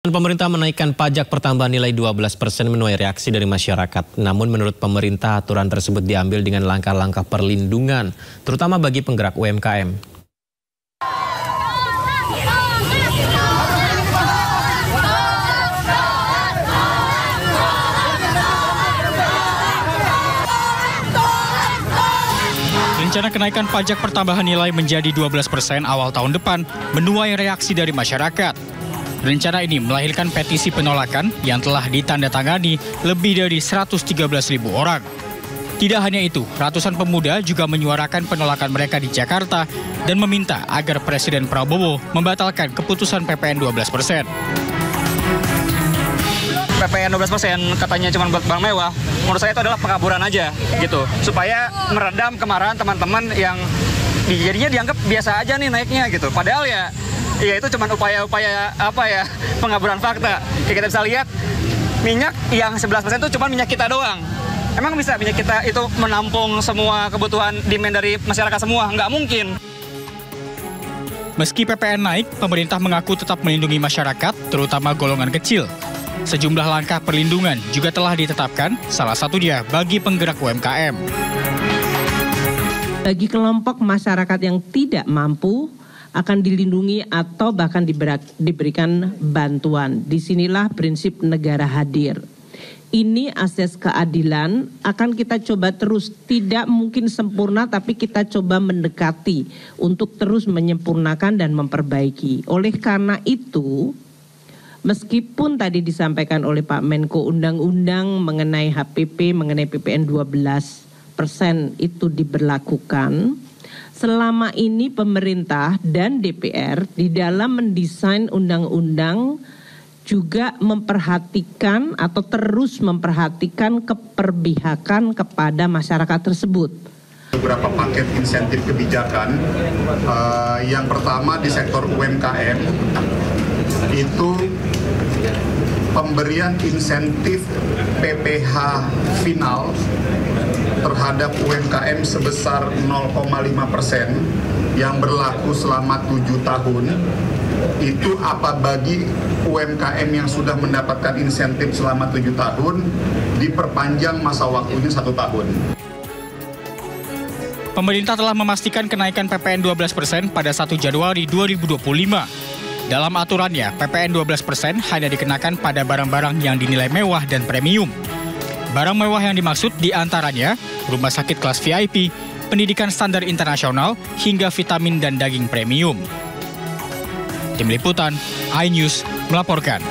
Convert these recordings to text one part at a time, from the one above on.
Pemerintah menaikkan pajak pertambahan nilai 12% menuai reaksi dari masyarakat. Namun menurut pemerintah aturan tersebut diambil dengan langkah-langkah perlindungan, terutama bagi penggerak UMKM. Rencana kenaikan pajak pertambahan nilai menjadi 12% awal tahun depan menuai reaksi dari masyarakat. Rencana ini melahirkan petisi penolakan yang telah ditandatangani lebih dari 113.000 orang. Tidak hanya itu, ratusan pemuda juga menyuarakan penolakan mereka di Jakarta dan meminta agar Presiden Prabowo membatalkan keputusan PPN 12%. PPN 12% katanya cuma buat barang mewah, menurut saya itu adalah pengaburan aja gitu, supaya meredam kemarahan teman-teman yang jadinya dianggap biasa aja nih naiknya gitu. Padahal ya itu cuma upaya-upaya pengaburan fakta. Kayak kita bisa lihat minyak yang 11% itu cuma minyak kita doang. Emang bisa minyak kita itu menampung semua kebutuhan demand dari masyarakat semua? Nggak mungkin. Meski PPN naik, pemerintah mengaku tetap melindungi masyarakat, terutama golongan kecil. Sejumlah langkah perlindungan juga telah ditetapkan, salah satunya bagi penggerak UMKM. Bagi kelompok masyarakat yang tidak mampu, akan dilindungi atau bahkan diberikan bantuan. Disinilah prinsip negara hadir. Ini asas keadilan akan kita coba terus, tidak mungkin sempurna tapi kita coba mendekati untuk terus menyempurnakan dan memperbaiki. Oleh karena itu, meskipun tadi disampaikan oleh Pak Menko undang-undang mengenai HPP, mengenai PPN 12% itu diberlakukan, selama ini pemerintah dan DPR di dalam mendesain undang-undang juga memperhatikan atau terus memperhatikan keperpihakan kepada masyarakat tersebut. Beberapa paket insentif kebijakan, yang pertama di sektor UMKM itu pemberian insentif PPh final terhadap UMKM sebesar 0,5% yang berlaku selama 7 tahun. Itu apa bagi UMKM yang sudah mendapatkan insentif selama 7 tahun, diperpanjang masa waktunya 1 tahun. Pemerintah telah memastikan kenaikan PPN 12% pada 1 Januari 2025. Dalam aturannya, PPN 12% hanya dikenakan pada barang-barang yang dinilai mewah dan premium. Barang mewah yang dimaksud diantaranya rumah sakit kelas VIP, pendidikan standar internasional, hingga vitamin dan daging premium. Tim Liputan, iNews melaporkan.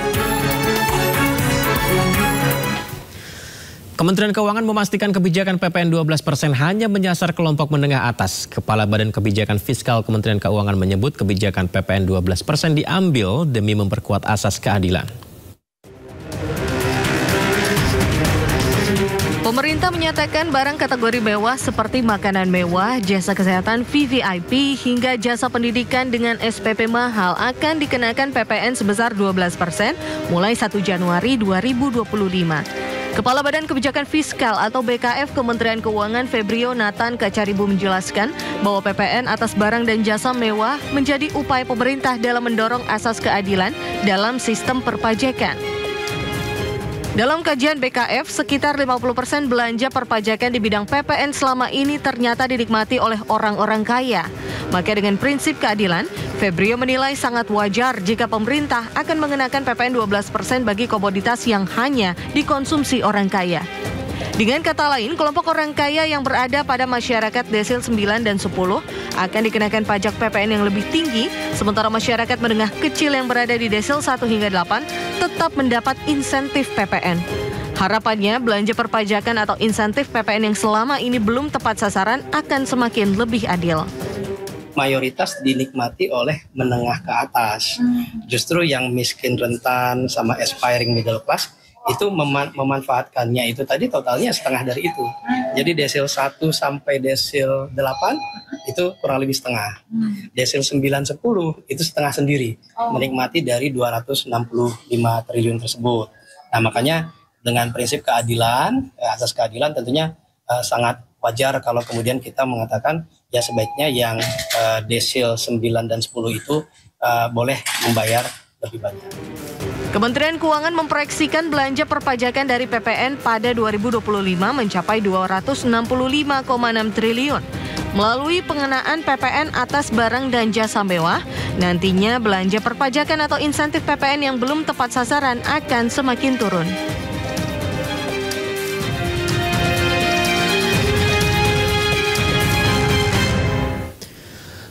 Kementerian Keuangan memastikan kebijakan PPN 12% hanya menyasar kelompok menengah atas. Kepala Badan Kebijakan Fiskal Kementerian Keuangan menyebut kebijakan PPN 12% diambil demi memperkuat asas keadilan. Pemerintah menyatakan barang kategori mewah seperti makanan mewah, jasa kesehatan VVIP, hingga jasa pendidikan dengan SPP mahal akan dikenakan PPN sebesar 12% mulai 1 Januari 2025. Kepala Badan Kebijakan Fiskal atau BKF Kementerian Keuangan Febrio Nathan Kacaribu menjelaskan bahwa PPN atas barang dan jasa mewah menjadi upaya pemerintah dalam mendorong asas keadilan dalam sistem perpajakan. Dalam kajian BKF, sekitar 50% belanja perpajakan di bidang PPN selama ini ternyata dinikmati oleh orang-orang kaya. Maka dengan prinsip keadilan, Febrio menilai sangat wajar jika pemerintah akan mengenakan PPN 12% bagi komoditas yang hanya dikonsumsi orang kaya. Dengan kata lain, kelompok orang kaya yang berada pada masyarakat desil 9 dan 10 akan dikenakan pajak PPN yang lebih tinggi, sementara masyarakat menengah kecil yang berada di desil 1 hingga 8 tetap mendapat insentif PPN. Harapannya, belanja perpajakan atau insentif PPN yang selama ini belum tepat sasaran akan semakin lebih adil. Mayoritas dinikmati oleh menengah ke atas. Justru yang miskin rentan sama aspiring middle class itu memanfaatkannya itu tadi totalnya setengah dari itu. Jadi desil 1 sampai desil 8 itu kurang lebih setengah. Desil 9, 10 itu setengah sendiri, menikmati dari 265 triliun tersebut. Nah makanya dengan prinsip keadilan, asas keadilan tentunya sangat wajar kalau kemudian kita mengatakan ya sebaiknya yang desil 9 dan 10 itu boleh membayar lebih banyak. Kementerian Keuangan memproyeksikan belanja perpajakan dari PPN pada 2025 mencapai 265,6 triliun. Melalui pengenaan PPN atas barang dan jasa mewah, nantinya belanja perpajakan atau insentif PPN yang belum tepat sasaran akan semakin turun.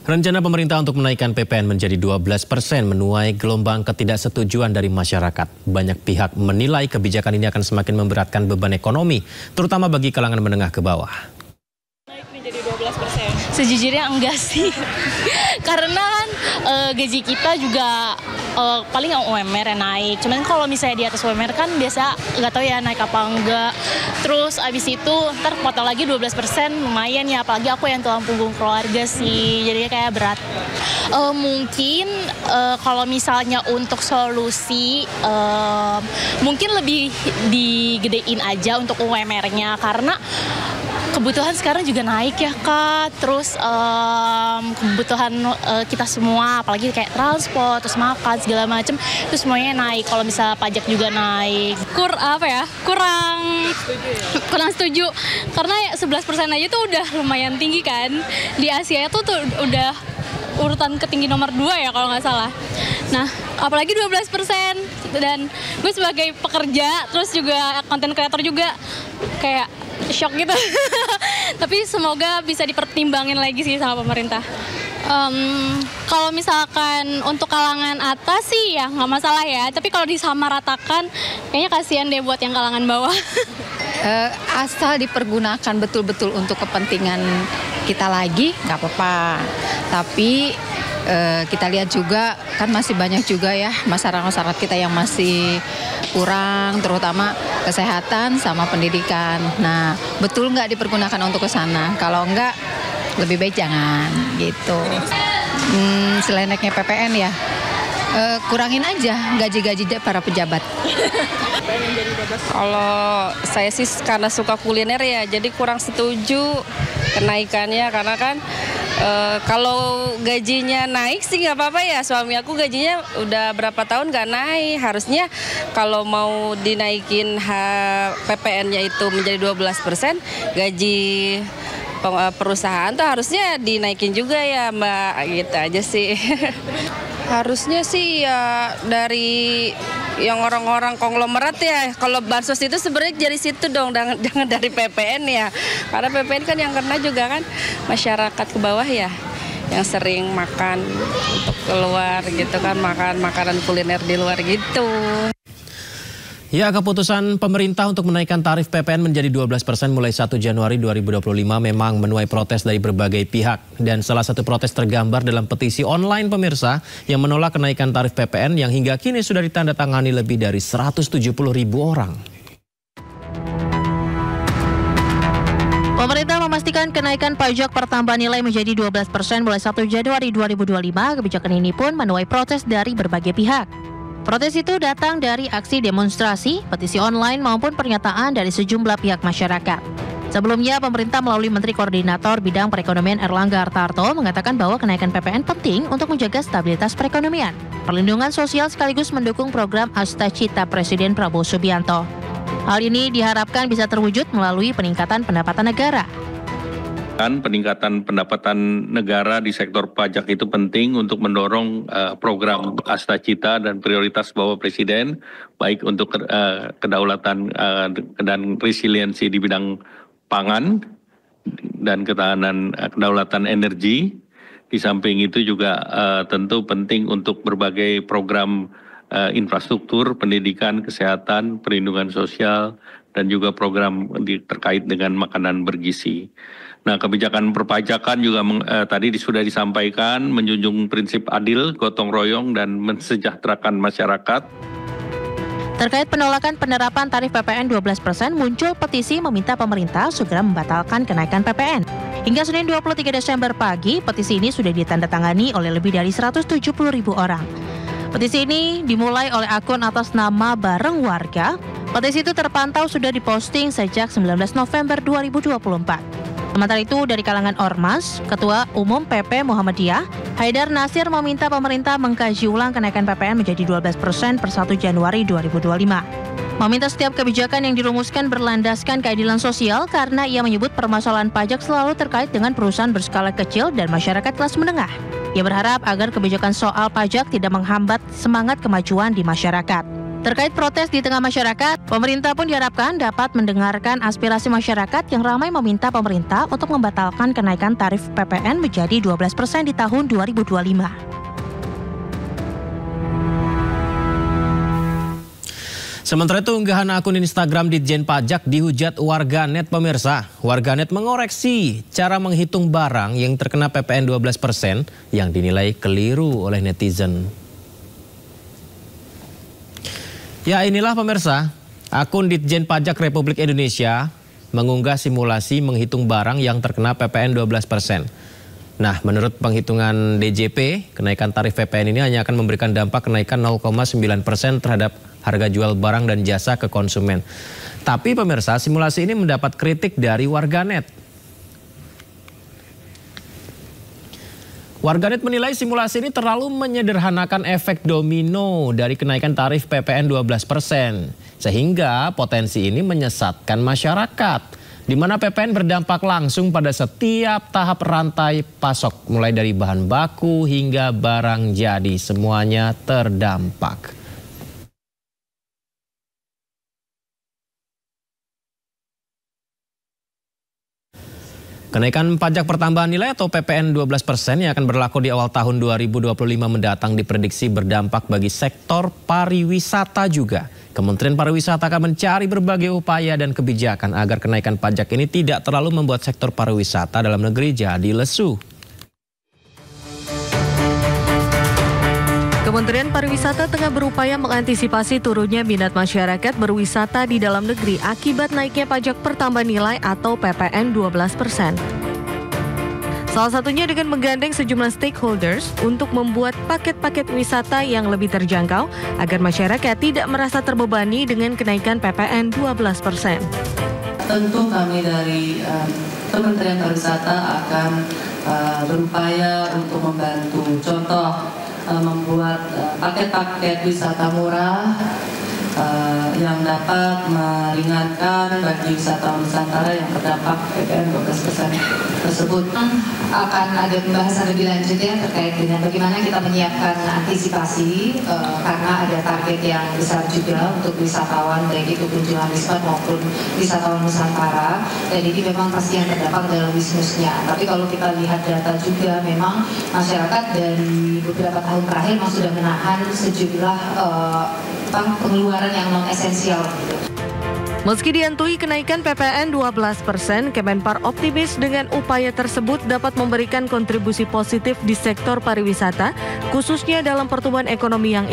Rencana pemerintah untuk menaikkan PPN menjadi 12% menuai gelombang ketidaksetujuan dari masyarakat. Banyak pihak menilai kebijakan ini akan semakin memberatkan beban ekonomi, terutama bagi kalangan menengah ke bawah. Naik menjadi 12%. Sejujurnya enggak sih. Karena kan gaji kita juga paling UMR yang naik. Cuman kalau misalnya di atas UMR kan biasa nggak tahu ya naik apa enggak. Terus abis itu ntar potong lagi 12%, lumayan ya. Apalagi aku yang tulang punggung keluarga sih. Jadinya kayak berat. Mungkin kalau misalnya untuk solusi mungkin lebih digedein aja untuk UMR-nya. Karena kebutuhan sekarang juga naik ya Kak, terus kebutuhan kita semua, apalagi kayak transport, terus makan segala macam, itu semuanya naik. Kalau misalnya pajak juga naik, kurang setuju, karena 11% aja tuh udah lumayan tinggi kan. Di Asia tuh udah urutan ketinggi nomor 2 ya kalau nggak salah. Nah, apalagi 12%, dan gue sebagai pekerja, terus juga konten kreator juga kayak shock gitu. Tapi semoga bisa dipertimbangin lagi sih sama pemerintah. Kalau misalkan untuk kalangan atas sih ya nggak masalah ya. Tapi kalau disamaratakan kayaknya kasihan deh buat yang kalangan bawah. Asal dipergunakan betul-betul untuk kepentingan kita lagi nggak apa-apa. Tapi kita lihat juga kan masih banyak juga ya masyarakat kita yang masih kurang, terutama kesehatan sama pendidikan. Nah, betul nggak dipergunakan untuk ke sana? Kalau nggak, lebih baik jangan gitu. Selain naiknya PPN ya, kurangin aja gaji-gaji para pejabat. Kalau saya sih karena suka kuliner ya, jadi kurang setuju kenaikannya karena kan kalau gajinya naik sih nggak apa-apa ya. Suami aku gajinya udah berapa tahun nggak naik. Harusnya kalau mau dinaikin PPN-nya itu menjadi 12%, gaji perusahaan tuh harusnya dinaikin juga ya Mbak, gitu aja sih. Harusnya sih ya dari yang orang-orang konglomerat ya. Kalau bansos itu sebenarnya dari situ dong, jangan dari PPN ya. Karena PPN kan yang kena juga kan masyarakat ke bawah ya, yang sering makan untuk keluar gitu kan, makan makanan kuliner di luar gitu. Ya, keputusan pemerintah untuk menaikkan tarif PPN menjadi 12% mulai 1 Januari 2025 memang menuai protes dari berbagai pihak. Dan salah satu protes tergambar dalam petisi online pemirsa yang menolak kenaikan tarif PPN yang hingga kini sudah ditandatangani lebih dari 170.000 orang. Pemerintah memastikan kenaikan pajak pertambahan nilai menjadi 12% mulai 1 Januari 2025. Kebijakan ini pun menuai protes dari berbagai pihak. Protes itu datang dari aksi demonstrasi, petisi online maupun pernyataan dari sejumlah pihak masyarakat. Sebelumnya, pemerintah melalui Menteri Koordinator Bidang Perekonomian Erlangga Hartarto mengatakan bahwa kenaikan PPN penting untuk menjaga stabilitas perekonomian, perlindungan sosial sekaligus mendukung program Asta Cita Presiden Prabowo Subianto. Hal ini diharapkan bisa terwujud melalui peningkatan pendapatan negara. Peningkatan pendapatan negara di sektor pajak itu penting untuk mendorong program Asta Cita dan prioritas Bapak Presiden, baik untuk kedaulatan dan resiliensi di bidang pangan dan ketahanan kedaulatan energi. Di samping itu juga tentu penting untuk berbagai program infrastruktur, pendidikan, kesehatan, perlindungan sosial, dan juga program terkait dengan makanan bergizi. Nah, kebijakan perpajakan juga tadi sudah disampaikan menjunjung prinsip adil, gotong royong, dan mensejahterakan masyarakat. Terkait penolakan penerapan tarif PPN 12%, muncul petisi meminta pemerintah segera membatalkan kenaikan PPN. Hingga Senin 23 Desember pagi, petisi ini sudah ditandatangani oleh lebih dari 170.000 orang. Petisi ini dimulai oleh akun atas nama Bareng Warga. Petisi itu terpantau sudah diposting sejak 19 November 2024. Sementara itu, dari kalangan Ormas, Ketua Umum PP Muhammadiyah, Haidar Nasir meminta pemerintah mengkaji ulang kenaikan PPN menjadi 12% per 1 Januari 2025. Meminta setiap kebijakan yang dirumuskan berlandaskan keadilan sosial karena ia menyebut permasalahan pajak selalu terkait dengan perusahaan berskala kecil dan masyarakat kelas menengah. Ia berharap agar kebijakan soal pajak tidak menghambat semangat kemajuan di masyarakat. Terkait protes di tengah masyarakat, pemerintah pun diharapkan dapat mendengarkan aspirasi masyarakat yang ramai meminta pemerintah untuk membatalkan kenaikan tarif PPN menjadi 12% di tahun 2025. Sementara itu, unggahan akun Instagram Ditjen Pajak dihujat warganet pemirsa. Warganet mengoreksi cara menghitung barang yang terkena PPN 12% yang dinilai keliru oleh netizen. Ya, inilah pemirsa, akun Ditjen Pajak Republik Indonesia mengunggah simulasi menghitung barang yang terkena PPN 12%. Nah, menurut penghitungan DJP, kenaikan tarif PPN ini hanya akan memberikan dampak kenaikan 0,9% terhadap harga jual barang dan jasa ke konsumen. Tapi pemirsa, simulasi ini mendapat kritik dari warganet. Warganet menilai simulasi ini terlalu menyederhanakan efek domino dari kenaikan tarif PPN 12%. Sehingga potensi ini menyesatkan masyarakat, di mana PPN berdampak langsung pada setiap tahap rantai pasok, mulai dari bahan baku hingga barang jadi, semuanya terdampak. Kenaikan pajak pertambahan nilai atau PPN 12% yang akan berlaku di awal tahun 2025 mendatang diprediksi berdampak bagi sektor pariwisata juga. Kementerian Pariwisata akan mencari berbagai upaya dan kebijakan agar kenaikan pajak ini tidak terlalu membuat sektor pariwisata dalam negeri jadi lesu. Kementerian Pariwisata tengah berupaya mengantisipasi turunnya minat masyarakat berwisata di dalam negeri akibat naiknya pajak pertambahan nilai atau PPN 12%. Salah satunya dengan menggandeng sejumlah stakeholders untuk membuat paket-paket wisata yang lebih terjangkau agar masyarakat tidak merasa terbebani dengan kenaikan PPN 12%. Tentu kami dari Kementerian Pariwisata akan berupaya untuk membantu. Contoh, membuat paket-paket wisata murah yang dapat meringankan bagi wisatawan Nusantara yang terdampak PPN 12% tersebut. Akan ada pembahasan lebih lanjut ya terkait dengan bagaimana kita menyiapkan antisipasi karena ada target yang besar juga untuk wisatawan, baik itu kunjungan wisata maupun wisatawan Nusantara, dan ini memang pasti yang terdampak dalam bisnisnya. Tapi kalau kita lihat data juga, memang masyarakat dari beberapa tahun terakhir memang sudah menahan sejumlah pengeluaran yang non-esensial. Meski dihantui kenaikan PPN 12%, Kemenpar optimis dengan upaya tersebut dapat memberikan kontribusi positif di sektor pariwisata, khususnya dalam pertumbuhan ekonomi yang